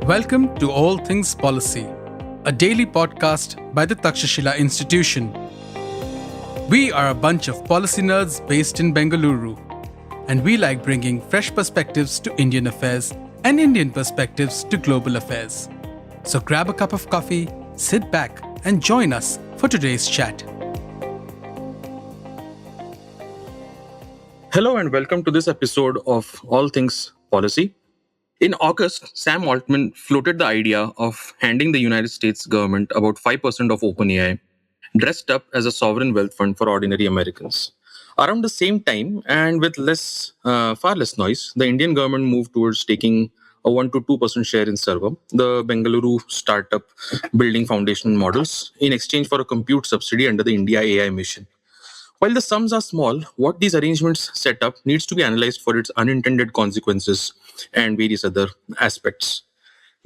Welcome to All Things Policy, a daily podcast by the Takshashila Institution. We are a bunch of policy nerds based in Bengaluru, and we like bringing fresh perspectives to Indian affairs and Indian perspectives to global affairs. So grab a cup of coffee, sit back, and join us for today's chat. Hello and welcome to this episode of All Things Policy. In August, Sam Altman floated the idea of handing the United States government about 5% of OpenAI, dressed up as a sovereign wealth fund for ordinary Americans. Around the same time, and with far less noise, the Indian government moved towards taking a 1 to 2% share in Sarvam, the Bengaluru startup building foundation models, in exchange for a compute subsidy under the IndiaAI mission. While the sums are small, what these arrangements set up needs to be analyzed for its unintended consequences and various other aspects.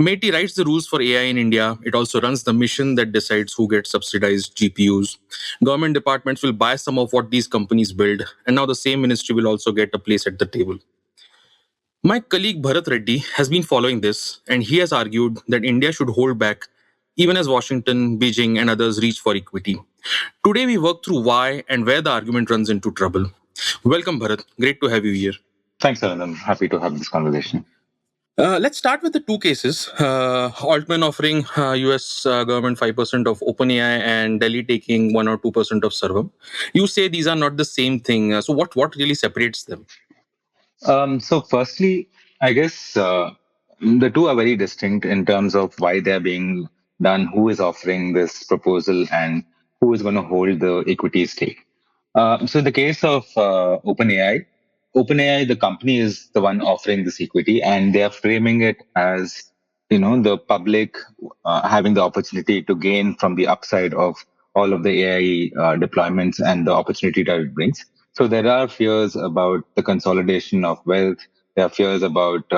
MeitY writes the rules for AI in India. It also runs the mission that decides who gets subsidized GPUs. Government departments will buy some of what these companies build, and now the same ministry will also get a place at the table. My colleague Bharath Reddy has been following this, and he has argued that India should hold back even as Washington, Beijing, and others reach for equity. Today, we work through why and where the argument runs into trouble. Welcome, Bharath. Great to have you here. Thanks, Arindam. Happy to have this conversation. Let's start with the two cases. Altman offering US government 5% of OpenAI and Delhi taking 1 or 2% of Sarvam. You say these are not the same thing. So what really separates them? So firstly, I guess the two are very distinct in terms of why they're being done, who is offering this proposal, and who is going to hold the equity stake. So in the case of OpenAI, the company is the one offering this equity, and they are framing it as the public having the opportunity to gain from the upside of all of the AI deployments and the opportunity that it brings. So there are fears about the consolidation of wealth. There are fears about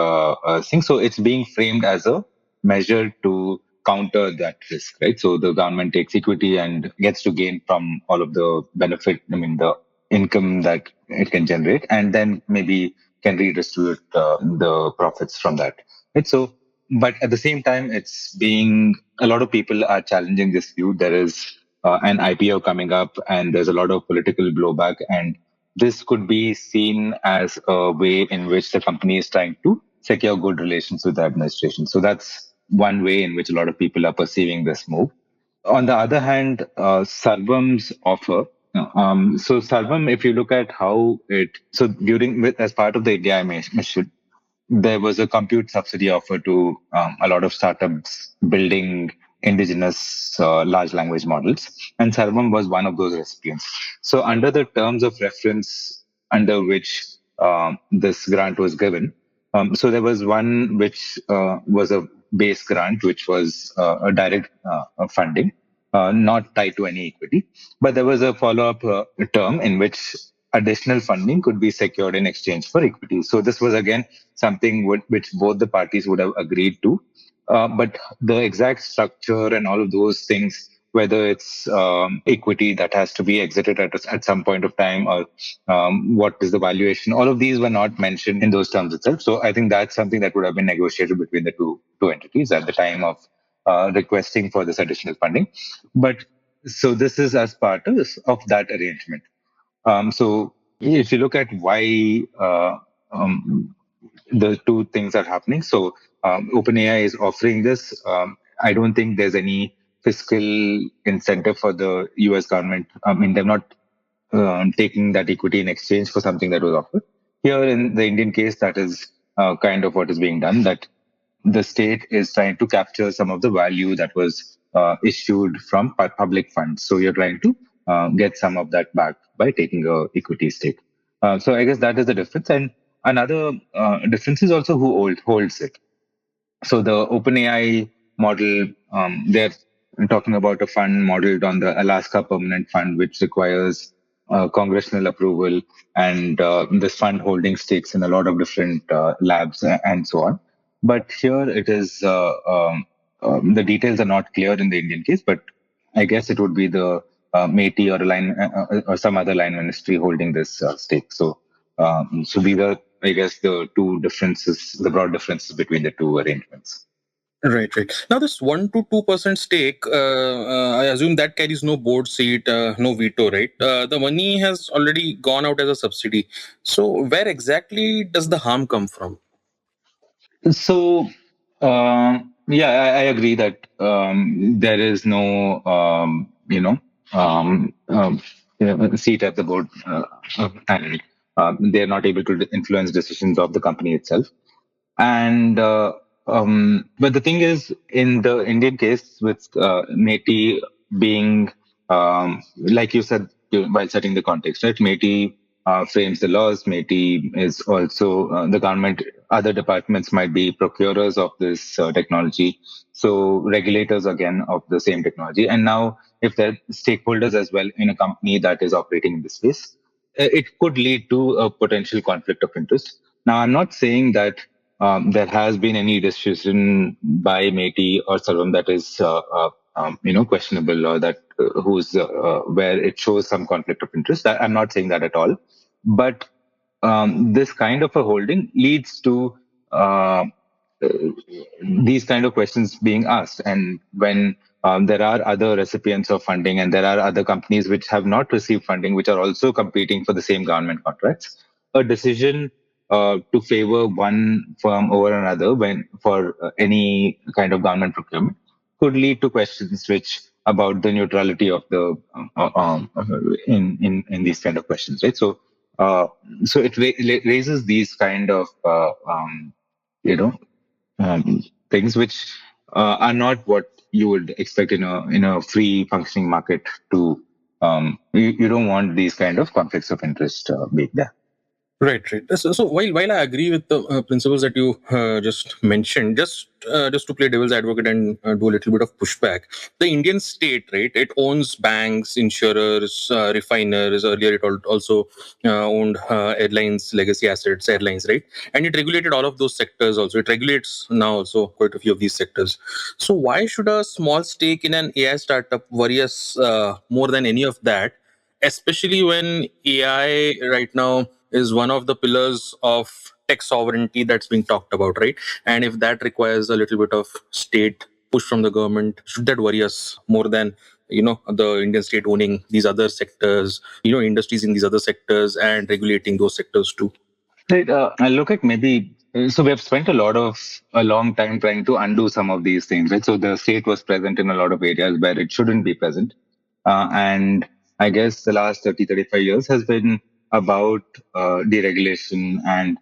things. So it's being framed as a measure to counter that risk, right? So the government takes equity and gets to gain from all of the benefit, the income that it can generate, and then maybe can redistribute the profits from that. Right? So, but at the same time, a lot of people are challenging this view. There is an IPO coming up, and there's a lot of political blowback, and this could be seen as a way in which the company is trying to secure good relations with the administration. So that's one way in which a lot of people are perceiving this move. On the other hand, Sarvam's offer. So Sarvam, if you look at as part of the India mission, there was a compute subsidy offer to a lot of startups building indigenous large language models, and Sarvam was one of those recipients. So under the terms of reference under which this grant was given, so there was one which was a base grant, which was a direct funding, not tied to any equity, but there was a follow-up term in which additional funding could be secured in exchange for equity. So this was again something which both the parties would have agreed to. But the exact structure and all of those things, whether it's equity that has to be exited at some point of time, or what is the valuation, all of these were not mentioned in those terms itself. So I think that's something that would have been negotiated between the two entities at the time of requesting for this additional funding. But so this is as part of that arrangement. So if you look at why the two things are happening, so OpenAI is offering this. I don't think there's any fiscal incentive for the US government. I mean, they're not taking that equity in exchange for something that was offered. Here in the Indian case, that is kind of what is being done, that the state is trying to capture some of the value that was issued from public funds. So you're trying to get some of that back by taking a equity stake. So I guess that is the difference. And another difference is also who holds it. So the OpenAI model, they're talking about a fund modeled on the Alaska Permanent Fund, which requires congressional approval, and this fund holding stakes in a lot of different labs and so on. But here it is, the details are not clear in the Indian case, but I guess it would be the MeitY or some other line ministry holding this stake. So these are, I guess, the broad differences between the two arrangements. Right. Now, this 1 to 2% stake, I assume that carries no board seat, no veto, right? The money has already gone out as a subsidy. So, where exactly does the harm come from? So, yeah, I agree that there is no, seat at the board, and they're not able to influence decisions of the company itself. And but the thing is, in the Indian case, with MeitY being, like you said while setting the context, right? MeitY frames the laws. MeitY is also the government. Other departments might be procurers of this technology, so regulators again of the same technology. And now, if they're stakeholders as well in a company that is operating in this space, it could lead to a potential conflict of interest. Now, I'm not saying that there has been any decision by MeitY or Sarvam that is, questionable, or that who's where it shows some conflict of interest. I'm not saying that at all, but this kind of a holding leads to uh, these kind of questions being asked. And when there are other recipients of funding and there are other companies which have not received funding, which are also competing for the same government contracts, a decision to favor one firm over another when for any kind of government procurement could lead to questions which about the neutrality of the in these kind of questions, right? So so it raises these kind of you know things which are not what you would expect in a free functioning market to you don't want these kind of conflicts of interest being there. Right. So while I agree with the principles that you just mentioned, just to play devil's advocate and do a little bit of pushback, the Indian state, right? It owns banks, insurers, refiners. Earlier, it also owned airlines, legacy assets, airlines, right? And it regulated all of those sectors. Also, it regulates now also quite a few of these sectors. So why should a small stake in an AI startup worry us more than any of that? Especially when AI right now is one of the pillars of tech sovereignty that's being talked about, right? And if that requires a little bit of state push from the government, should that worry us more than the Indian state owning these other sectors, industries in these other sectors and regulating those sectors too? Right, I look at maybe so we have spent a long time trying to undo some of these things, right? So the state was present in a lot of areas where it shouldn't be present, and I guess the last 35 years has been about deregulation and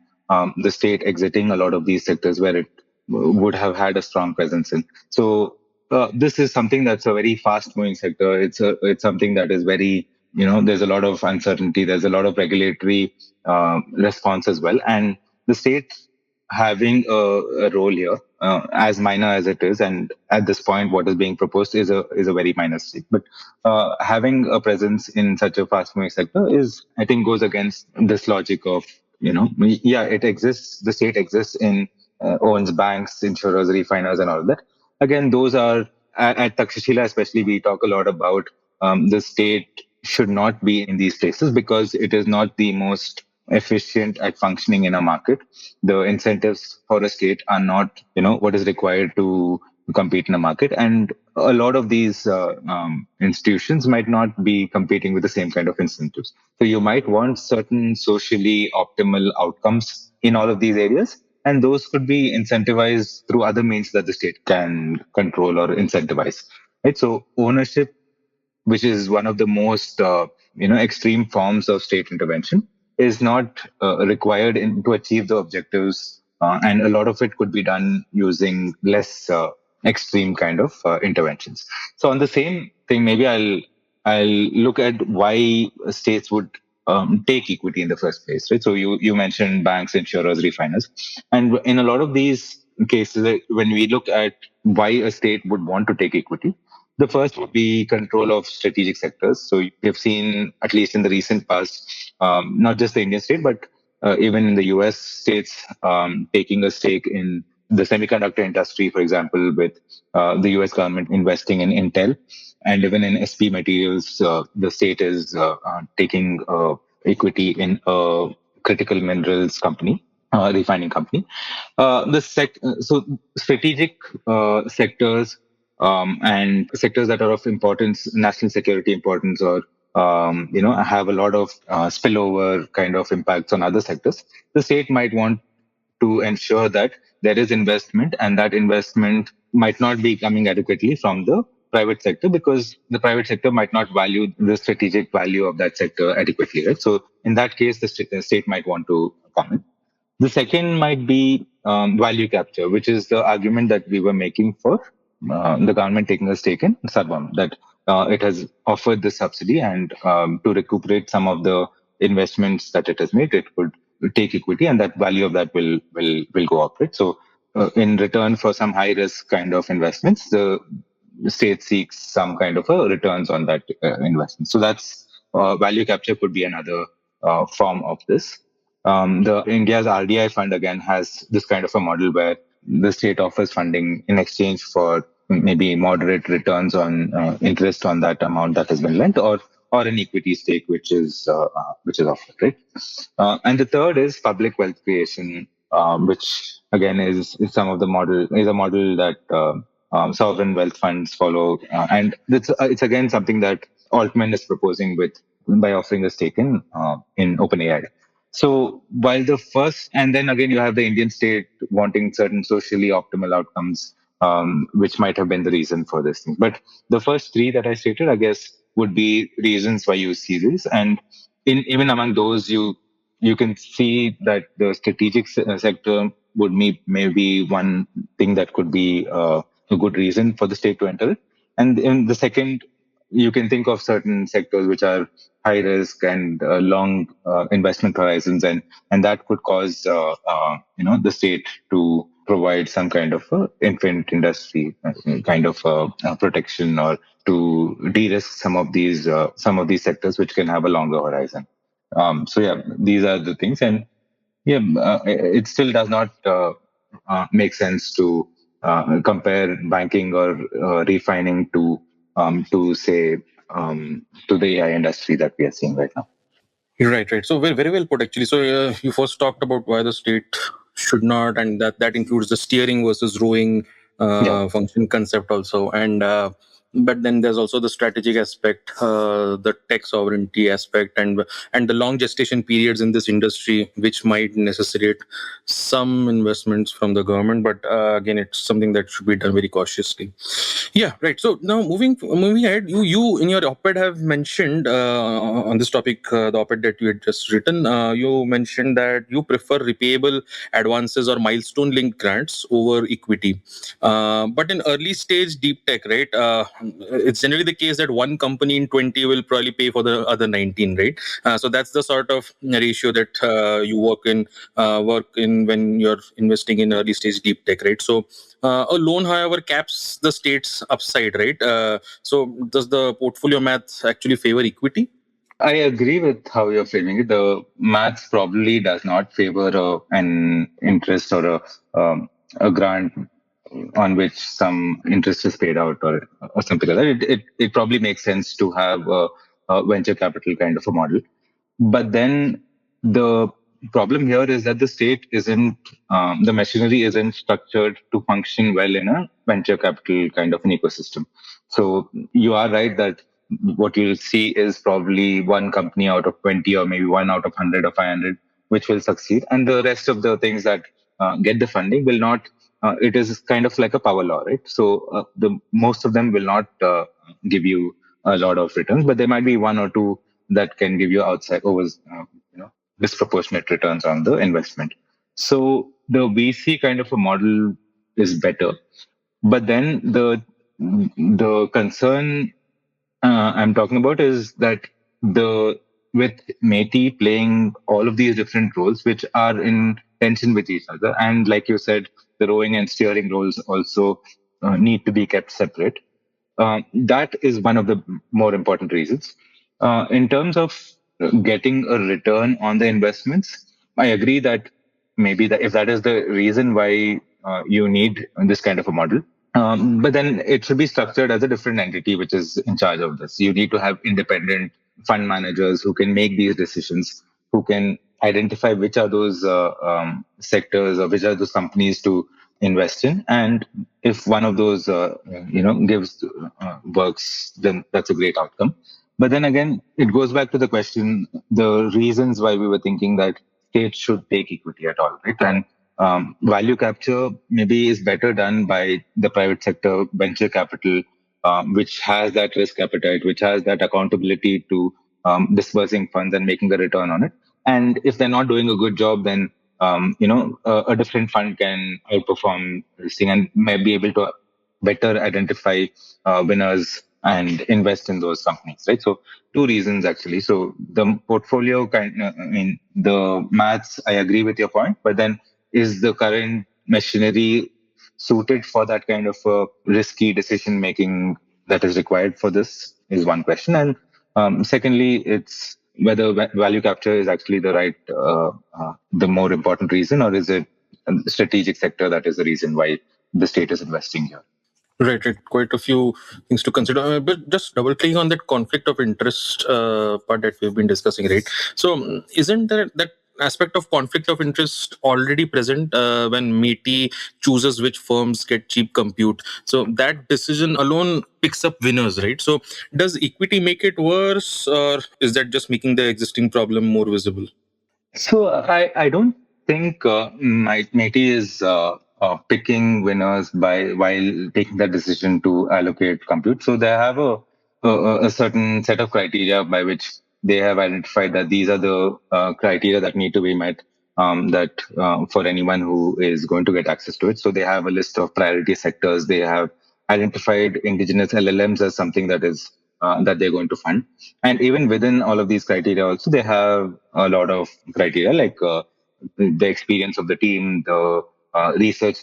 the state exiting a lot of these sectors where it would have had a strong presence in. So this is something that's a very fast-moving sector. It's something that is very, there's a lot of uncertainty. There's a lot of regulatory response as well, and the state having a role here, as minor as it is, and at this point, what is being proposed is a very minor stake. But having a presence in such a fast-moving sector is, I think, goes against this logic of, yeah, it exists. The state exists in owns banks, insurers, refiners, and all of that. Again, those are at Takshashila, especially, we talk a lot about the state should not be in these places because it is not the most efficient at functioning in a market. The incentives for a state are not, what is required to compete in a market. And a lot of these institutions might not be competing with the same kind of incentives. So you might want certain socially optimal outcomes in all of these areas. And those could be incentivized through other means that the state can control or incentivize. Right. So ownership, which is one of the most extreme forms of state intervention, is not required to achieve the objectives, and a lot of it could be done using less extreme kind of interventions. So on the same thing, maybe I'll look at why states would take equity in the first place, right? So you mentioned banks, insurers, refiners, and in a lot of these cases, when we look at why a state would want to take equity, the first would be control of strategic sectors. So we've seen, at least in the recent past, not just the Indian state, but even in the US states taking a stake in the semiconductor industry, for example, with the US government investing in Intel. And even in SP materials, the state is taking equity in a critical minerals company. refining company. So strategic sectors and sectors that are of importance, national security importance, or have a lot of spillover kind of impacts on other sectors. The state might want to ensure that there is investment, and that investment might not be coming adequately from the private sector, because the private sector might not value the strategic value of that sector adequately, right? So in that case, the state might want to come in. The second might be value capture, which is the argument that we were making for the government taking a stake in Sarvam, that it has offered the subsidy, and to recuperate some of the investments that it has made, it would take equity, and that value of that will go up, right? So in return for some high risk kind of investments, the state seeks some kind of a returns on that investment. So that's value capture could be another form of this. The India's RDI fund again has this kind of a model where the state offers funding in exchange for maybe moderate returns on interest on that amount that has been lent, or an equity stake which is offered, right? And the third is public wealth creation, which again is some of the model is a model that sovereign wealth funds follow, and it's again something that Altman is proposing with by offering a stake in OpenAI. So while the first, and then again, you have the Indian state wanting certain socially optimal outcomes, which might have been the reason for this thing. But the first three that I stated, I guess, would be reasons why you see this. And even among those, you can see that the strategic sector would maybe one thing that could be a good reason for the state to enter it. And in the second, you can think of certain sectors which are high risk and long investment horizons, and that could cause the state to provide some kind of infant industry kind of protection, or to de-risk some of these sectors which can have a longer horizon. So yeah, these are the things, and yeah, it still does not make sense to compare banking or refining to say to the AI industry that we are seeing right now. Right, right. So very well put, actually. So you first talked about why the state should not, and that includes the steering versus rowing function concept also, and but then there's also the strategic aspect, the tech sovereignty aspect, and the long gestation periods in this industry, which might necessitate some investments from the government. But again, it's something that should be done very cautiously. Yeah, right. So now moving ahead, you in your op-ed have mentioned on this topic, the op-ed that you had just written, you mentioned that you prefer repayable advances or milestone linked grants over equity. But in early stage deep tech, right, it's generally the case that one company in 20 will probably pay for the other 19, right? So that's the sort of ratio that you work in when you're investing in early stage deep tech, right? So a loan, however, caps the state's upside, right? So does the portfolio math actually favor equity? I agree with how you're framing it. The maths probably does not favor an interest or a grant on which some interest is paid out, or something like that. It probably makes sense to have a venture capital kind of a model. But then the problem here is that the state isn't, the machinery isn't structured to function well in a venture capital kind of an ecosystem. So you are right that what you'll see is probably one company out of 20, or maybe one out of 100 or 500, which will succeed. And the rest of the things that get the funding will not, it is kind of like a power law, right? So the most of them will not give you a lot of returns, but there might be one or two that can give you outside over disproportionate returns on the investment. So the VC kind of a model is better, but then the concern I'm talking about is that the with MeitY playing all of these different roles, which are in tension with each other, and like you said, the rowing and steering roles also need to be kept separate. That is one of the more important reasons. In terms of getting a return on the investments, I agree that maybe if that is the reason why you need this kind of a model, but then it should be structured as a different entity which is in charge of this. You need to have independent fund managers who can make these decisions, who can identify which are those sectors or which are those companies to invest in. And if one of those, gives works, then that's a great outcome. But then again, it goes back to the question, the reasons why we were thinking that states should take equity at all, right? And value capture maybe is better done by the private sector, venture capital, which has that risk appetite, which has that accountability to disbursing funds and making the return on it. And if they're not doing a good job, then a different fund can outperform this thing and may be able to better identify winners and invest in those companies, right? So two reasons actually. So the portfolio the maths, I agree with your point, but then is the current machinery suited for that kind of risky decision making that is required for this is one question. And secondly, it's whether value capture is actually the more important reason, or is it a strategic sector that is the reason why the state is investing here? Right. Quite a few things to consider. But just double clicking on that conflict of interest part that we've been discussing, right? So, isn't there that aspect of conflict of interest already present when MeitY chooses which firms get cheap compute? So, that decision alone picks up winners, right? So, does equity make it worse, or is that just making the existing problem more visible? So I don't think MeitY is picking winners by while taking that decision to allocate compute. So they have a certain set of criteria by which they have identified that these are the criteria that need to be met, that for anyone who is going to get access to it. So they have a list of priority sectors. They have identified indigenous LLMs as something that is that they're going to fund. And even within all of these criteria, also they have a lot of criteria like the experience of the team, the research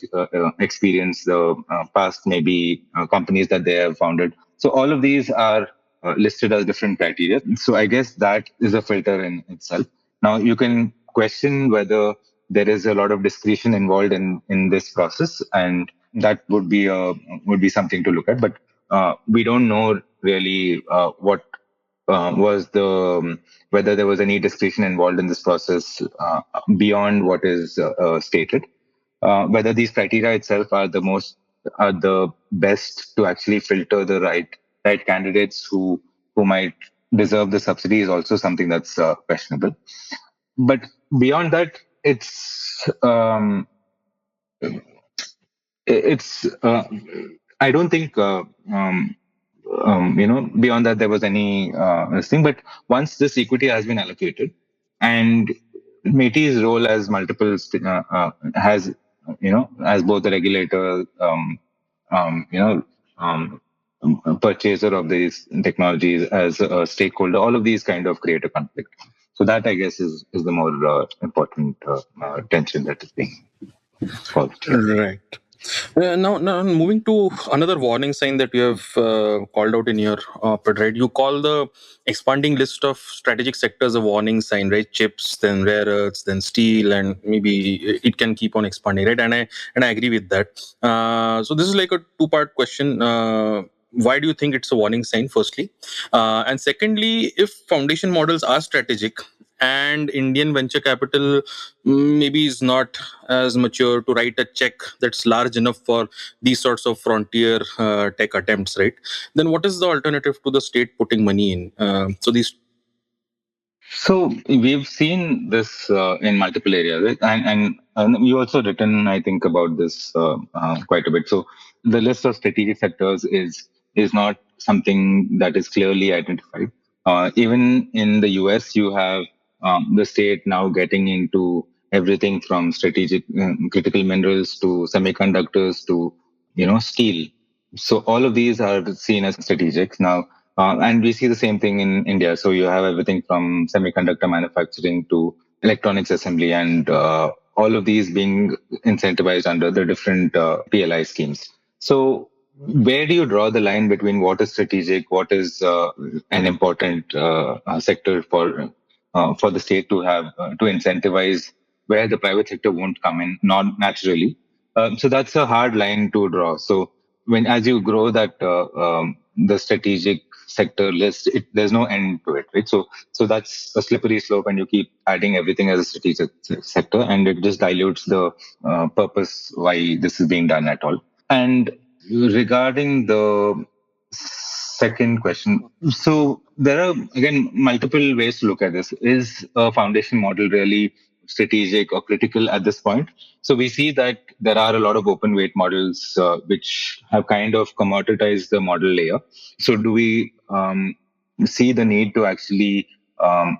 experience, the past maybe companies that they have founded. So all of these are listed as different criteria. So I guess that is a filter in itself. Now you can question whether there is a lot of discretion involved in this process, and that would be something to look at. But we don't know really what was the whether there was any discretion involved in this process beyond what is stated. Whether these criteria itself are the best to actually filter the right candidates who might deserve the subsidy is also something that's questionable. But beyond that, it's I don't think beyond that there was any thing. But once this equity has been allocated, and MeitY's role as has as both the regulator, purchaser of these technologies, as a stakeholder, all of these kind of create a conflict. So that, I guess, is the more important tension that is being caused. Right. Now, moving to another warning sign that you have called out in your op-ed, right? You call the expanding list of strategic sectors a warning sign, right? Chips, then rare earths, then steel, and maybe it can keep on expanding, right? And I agree with that. So this is like a two-part question. Why do you think it's a warning sign, firstly? And secondly, if foundation models are strategic, and Indian venture capital maybe is not as mature to write a check that's large enough for these sorts of frontier tech attempts, right? Then what is the alternative to the state putting money in? So we've seen this in multiple areas, right? And you also written, I think, about this quite a bit. So the list of strategic sectors is not something that is clearly identified. Even in the US, you have the state now getting into everything from strategic critical minerals to semiconductors to steel. So all of these are seen as strategic now. And we see the same thing in India. So you have everything from semiconductor manufacturing to electronics assembly, and all of these being incentivized under the different PLI schemes. So where do you draw the line between what is strategic, what is an important sector for the state to have to incentivize, where the private sector won't come in, not naturally? So that's a hard line to draw. So as you grow that the strategic sector list, there's no end to it, right? So that's a slippery slope, and you keep adding everything as a strategic sector, and it just dilutes the purpose why this is being done at all. And regarding the second question, so there are again multiple ways to look at this. Is a foundation model really strategic or critical at this point? So we see that there are a lot of open weight models which have kind of commoditized the model layer. So do we see the need to actually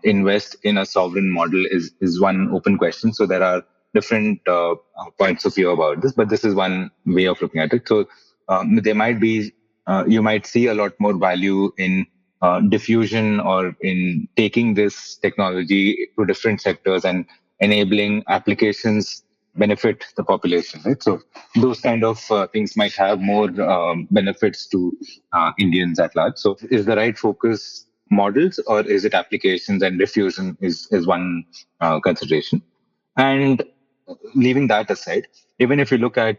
invest in a sovereign model is one open question. So there are different points of view about this, but this is one way of looking at it. So there might be, you might see a lot more value in diffusion or in taking this technology to different sectors and enabling applications benefit the population, right? So those kind of things might have more benefits to Indians at large. So is the right focus models, or is it applications? And diffusion is one consideration. And leaving that aside, even if you look at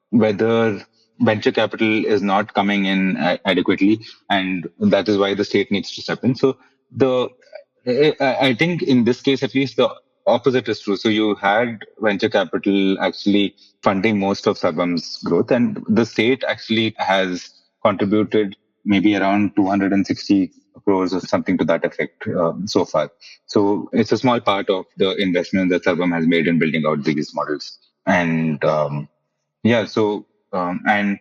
whether venture capital is not coming in adequately, and that is why the state needs to step in. So the I think in this case, at least, the opposite is true. So you had venture capital actually funding most of Sarvam's growth, and the state actually has contributed maybe around 260 crores or something to that effect so far. So it's a small part of the investment that Sarvam has made in building out these models. And yeah, so and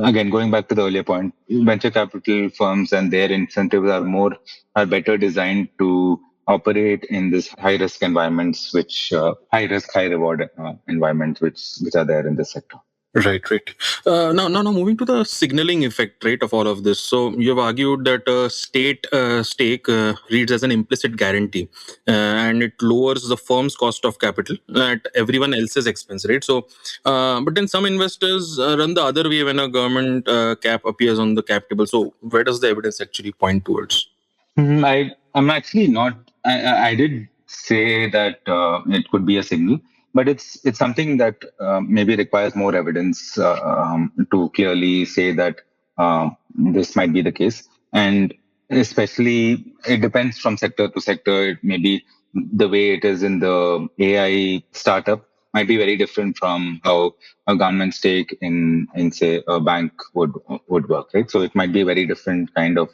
again, going back to the earlier point, venture capital firms and their incentives are better designed to operate in this high risk environments, which high risk, high reward environments, which are there in this sector. Right. Now, moving to the signaling effect, right, of all of this. So you have argued that state stake reads as an implicit guarantee, and it lowers the firm's cost of capital at everyone else's expense, right? So, but then some investors run the other way when a government cap appears on the cap table. So, where does the evidence actually point towards? I'm actually not. I did say that it could be a signal, but it's something that maybe requires more evidence to clearly say that this might be the case. And especially, it depends from sector to sector. It may be the way it is in the AI startup might be very different from how a government stake in say a bank would work, right? So it might be a very different kind of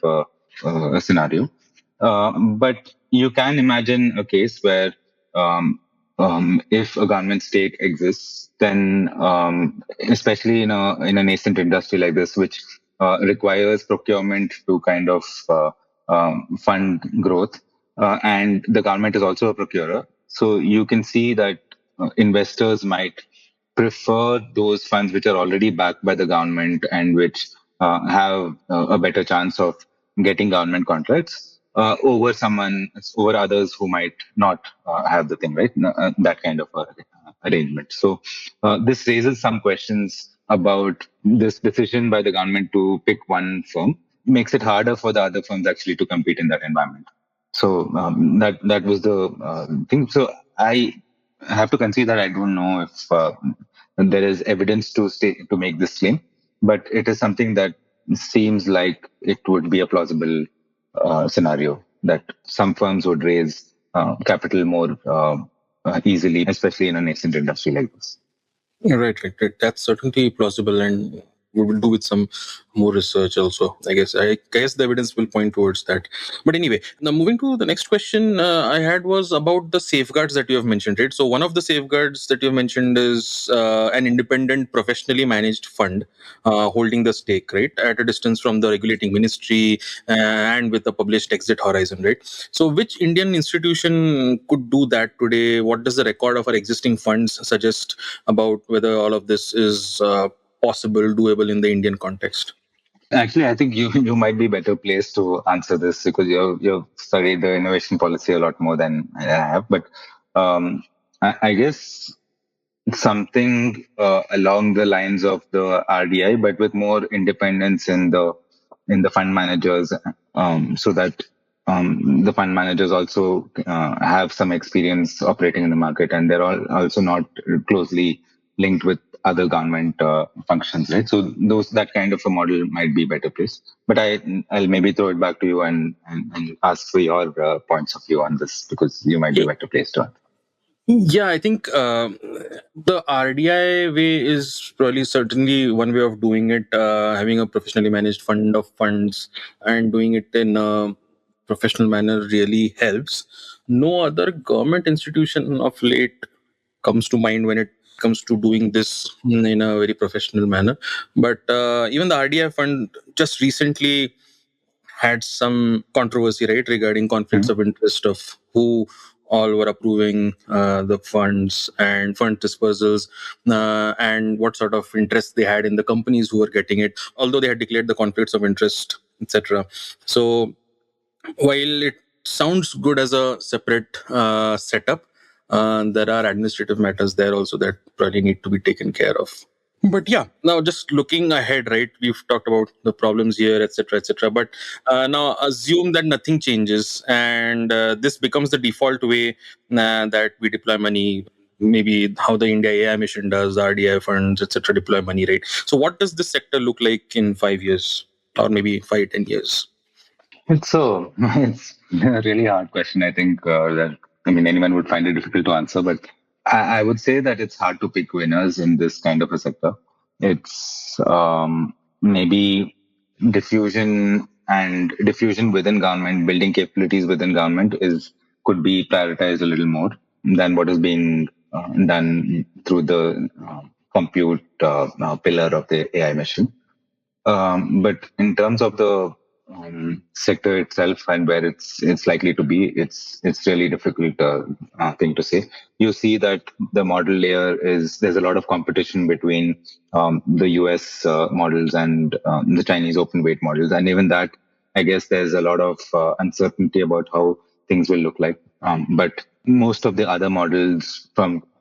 a scenario. But you can imagine a case where if a government stake exists, then especially in a nascent industry like this, which requires procurement to kind of fund growth, and the government is also a procurer, so you can see that investors might prefer those funds which are already backed by the government and which have a better chance of getting government contracts over others who might not have the thing, right? That kind of arrangement. So this raises some questions about this decision by the government to pick one firm, makes it harder for the other firms actually to compete in that environment. So that was the thing. So I have to concede that I don't know if there is evidence to make this claim, but it is something that seems like it would be a plausible scenario that some firms would raise capital more easily, especially in a nascent industry like this. Right. That's certainly plausible, and we will do with some more research also. I guess the evidence will point towards that. But anyway, now moving to the next question I had was about the safeguards that you have mentioned, right? So one of the safeguards that you have mentioned is an independent, professionally managed fund holding the stake, right, at a distance from the regulating ministry and with a published exit horizon, right? So which Indian institution could do that today? What does the record of our existing funds suggest about whether all of this is possible, doable in the Indian context? Actually, I think you might be better placed to answer this because you've studied the innovation policy a lot more than I have. But I guess something along the lines of the RDI, but with more independence in the fund managers, so that the fund managers also have some experience operating in the market, and they're all also not closely linked with other government functions, right? So that kind of a model might be better placed. But I'll maybe throw it back to you and ask for your points of view on this, because you might be better placed to. Yeah, I think the RDI way is probably certainly one way of doing it, having a professionally managed fund of funds and doing it in a professional manner really helps. No other government institution of late comes to mind when it comes to doing this in a very professional manner. But even the RDI fund just recently had some controversy, right, regarding conflicts of interest of who all were approving the funds and fund dispersals, and what sort of interest they had in the companies who were getting it, although they had declared the conflicts of interest, etc. So while it sounds good as a separate setup, there are administrative matters there also that probably need to be taken care of. But yeah, now just looking ahead, right, we've talked about the problems here, etc., etc. But now assume that nothing changes and this becomes the default way that we deploy money, maybe how the India AI mission does, RDI funds, etc., deploy money, right? So what does this sector look like in 5 years or maybe 5-10 years? It's a really hard question. I think that anyone would find it difficult to answer, but I would say that it's hard to pick winners in this kind of a sector. It's maybe diffusion within government, building capabilities within government could be prioritized a little more than what is being done through the compute pillar of the AI mission. But in terms of the sector itself and where it's likely to be, it's really difficult thing to say. You see that the model layer there's a lot of competition between the US models and the Chinese open weight models, and even that, I guess there's a lot of uncertainty about how things will look like. But most of the other models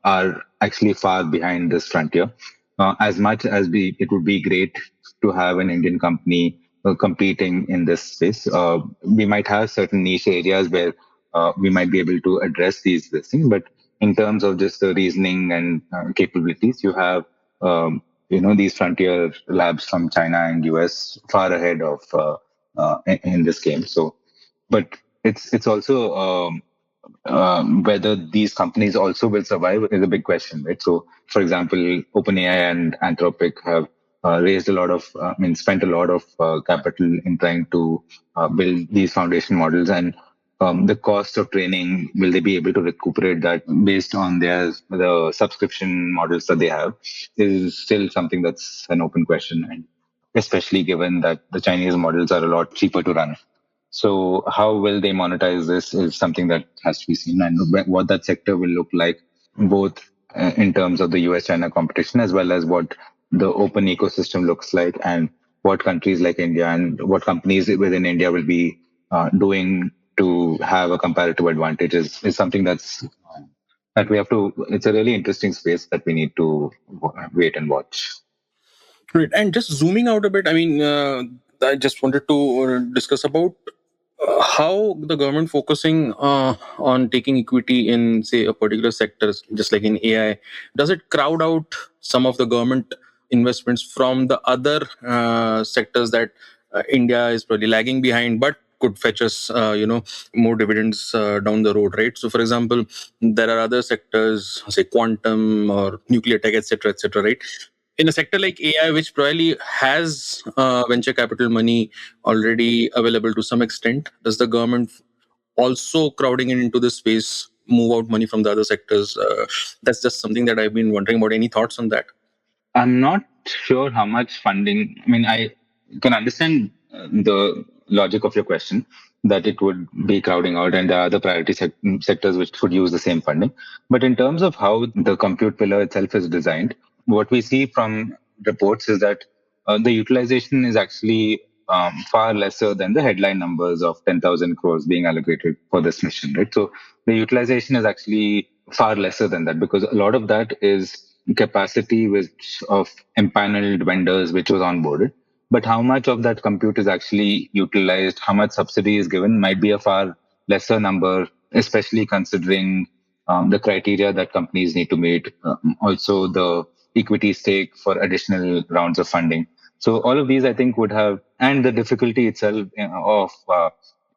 are actually far behind this frontier. As much as it would be great to have an Indian company competing in this space, we might have certain niche areas where we might be able to address these things. But in terms of just the reasoning and capabilities, you have these frontier labs from China and US far ahead of in this game. So, but it's also whether these companies also will survive is a big question, right? So, for example, OpenAI and Anthropic have raised a lot of, spent a lot of capital in trying to build these foundation models, and the cost of training, will they be able to recuperate that based on the subscription models that they have, is still something that's an open question, and especially given that the Chinese models are a lot cheaper to run. So how will they monetize this is something that has to be seen, and what that sector will look like, both in terms of the US-China competition, as well as what the open ecosystem looks like, and what countries like India and what companies within India will be doing to have a comparative advantage is something that we have to. It's a really interesting space that we need to wait and watch. Great. And just zooming out a bit, I just wanted to discuss about how the government focusing on taking equity in, say, a particular sector, just like in AI, does it crowd out some of the government investments from the other sectors that India is probably lagging behind, but could fetch us, more dividends down the road, right? So, for example, there are other sectors, say quantum or nuclear tech, etc., right? In a sector like AI, which probably has venture capital money already available to some extent, does the government also crowding into this space move out money from the other sectors? That's just something that I've been wondering about. Any thoughts on that? I'm not sure how much funding. I can understand the logic of your question, that it would be crowding out, and there are other priority sectors which could use the same funding. But in terms of how the compute pillar itself is designed, what we see from reports is that the utilization is actually far lesser than the headline numbers of 10,000 crores being allocated for this mission, right? So the utilization is actually far lesser than that, because a lot of that is capacity of empaneled vendors which was onboarded. But how much of that compute is actually utilized, how much subsidy is given, might be a far lesser number, especially considering the criteria that companies need to meet. Also, the equity stake for additional rounds of funding. So all of these, I think, would have, and the difficulty itself of,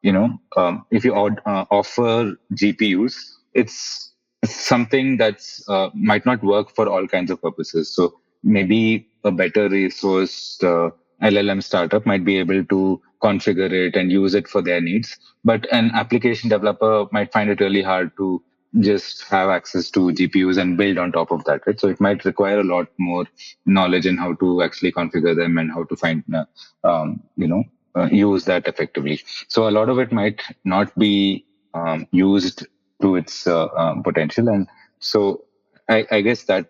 if you offer GPUs, it's something that's might not work for all kinds of purposes. So maybe a better resourced LLM startup might be able to configure it and use it for their needs. But an application developer might find it really hard to just have access to GPUs and build on top of that, right? So it might require a lot more knowledge in how to actually configure them and how to find, use that effectively. So a lot of it might not be used to its potential. And so I guess that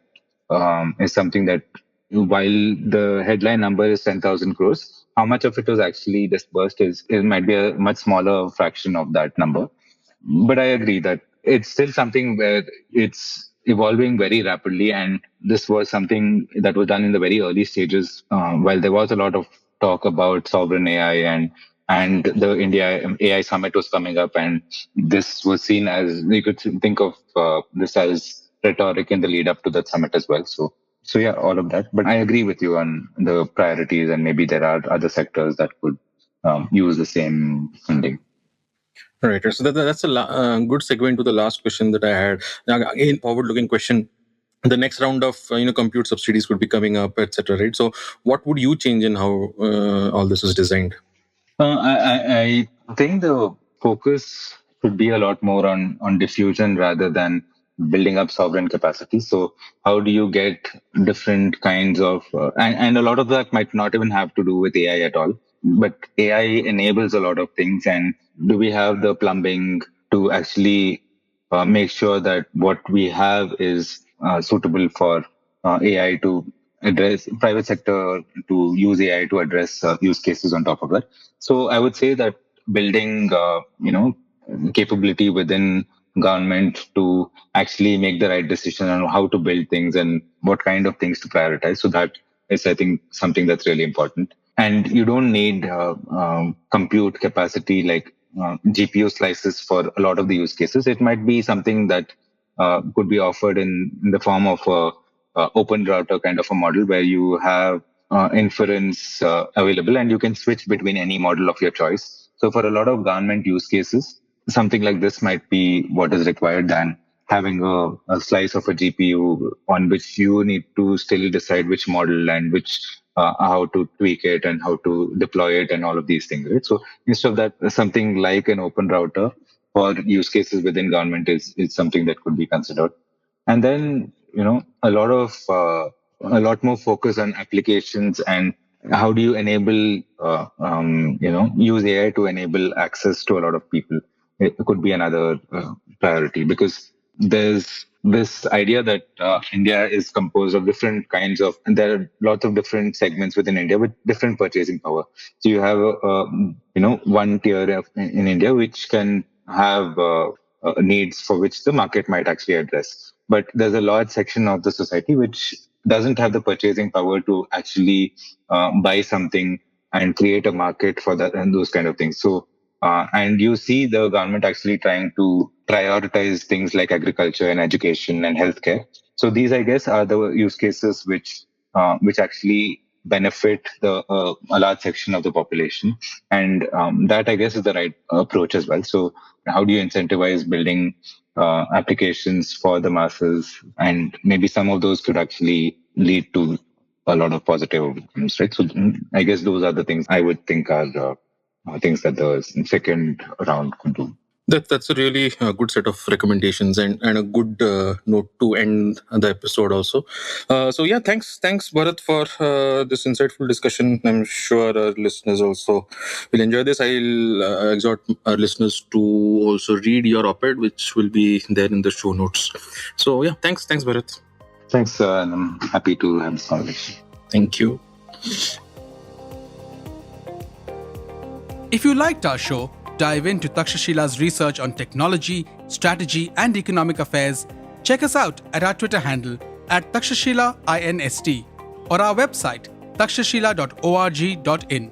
is something that while the headline number is 10,000 crores, how much of it was actually disbursed is might be a much smaller fraction of that number. But I agree that it's still something where it's evolving very rapidly. And this was something that was done in the very early stages. While there was a lot of talk about sovereign AI and the India AI summit was coming up, and this was seen as, you could think of this as rhetoric in the lead up to that summit as well. So yeah, all of that. But I agree with you on the priorities, and maybe there are other sectors that could use the same funding. Right. So that's a good segue into the last question that I had. Now, again, forward-looking question. The next round of compute subsidies could be coming up, etc. Right. So, what would you change in how all this is designed? I think the focus should be a lot more on diffusion rather than building up sovereign capacity. So how do you get different kinds of, and a lot of that might not even have to do with AI at all, but AI enables a lot of things. And do we have the plumbing to actually make sure that what we have is suitable for AI to address, private sector to use AI to address use cases on top of that. So I would say that building, capability within government to actually make the right decision on how to build things and what kind of things to prioritize. So that is, I think, something that's really important. And you don't need compute capacity like GPU slices for a lot of the use cases. It might be something that could be offered in the form of a open router kind of a model where you have inference available and you can switch between any model of your choice. So for a lot of government use cases, something like this might be what is required than having a slice of a GPU on which you need to still decide which model and which how to tweak it and how to deploy it and all of these things, right? So instead of that, something like an open router for use cases within government is something that could be considered. And then, a lot more focus on applications and how do you enable, use AI to enable access to a lot of people. It could be another priority because there's this idea that India is composed of different kinds of, and there are lots of different segments within India with different purchasing power. So you have, one tier in India which can have needs for which the market might actually address. But there's a large section of the society which doesn't have the purchasing power to actually buy something and create a market for that and those kind of things. So, and you see the government actually trying to prioritize things like agriculture and education and healthcare. So these, I guess, are the use cases which actually benefit a large section of the population. And that, I guess, is the right approach as well. So how do you incentivize building applications for the masses? And maybe some of those could actually lead to a lot of positive outcomes, right? So I guess those are the things I would think are things that the second round could do. That's a really good set of recommendations and a good note to end the episode also. So yeah, thanks Bharath for this insightful discussion. I'm sure our listeners also will enjoy this. I'll exhort our listeners to also read your op-ed, which will be there in the show notes. So yeah, thanks Bharath. Thanks, and I'm happy to have this conversation. Thank you. If you liked our show, dive into Takshashila's research on technology, strategy, and economic affairs. Check us out at our Twitter handle @TakshashilaInst or our website takshashila.org.in.